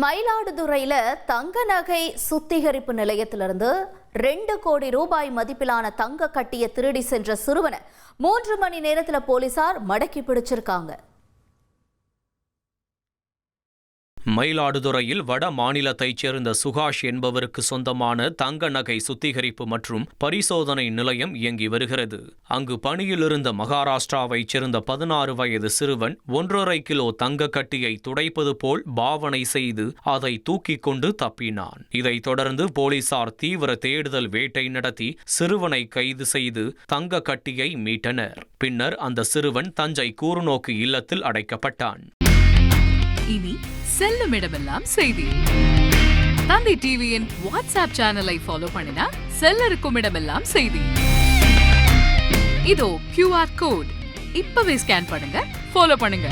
மயிலாடுதுறையில தங்க நகை சுத்திகரிப்பு நிலையத்திலிருந்து 2 கோடி ரூபாய் மதிப்பிலான தங்க கட்டிய திருடி சென்ற சிறுவனை 3 மணி நேரத்துல போலீசார் மடக்கி பிடிச்சிருக்காங்க. மயிலாடுதுறையில் வட மாநிலத்தைச் சேர்ந்த சுகாஷ் என்பவருக்கு சொந்தமான தங்க நகை சுத்திகரிப்பு மற்றும் பரிசோதனை நிலையம் இயங்கி வருகிறது. அங்கு பணியில் இருந்த மகாராஷ்டிராவைச் சேர்ந்த 16 வயது சிறுவன் 1.5 கிலோ தங்க கட்டியை துடைப்பது போல் பாவனை செய்து அதை தூக்கிக் கொண்டு தப்பினான். இதைத் தொடர்ந்து போலீசார் தீவிர தேடுதல் வேட்டை நடத்தி சிறுவனை கைது செய்து தங்க கட்டியை மீட்டனர். பின்னர் அந்த சிறுவன் தஞ்சை கூர்நோக்கு இல்லத்தில் அடைக்கப்பட்டான். இனி செல்லும் இடமெல்லாம் செய்தி. தந்தை டிவியின் வாட்ஸ்அப் சேனலை ஃபாலோ பண்ணினா செல்ல இருக்கும் இடமெல்லாம் செய்தி. இதோ QR கோட் இப்பவே ஸ்கேன் பண்ணுங்க, ஃபாலோ பண்ணுங்க.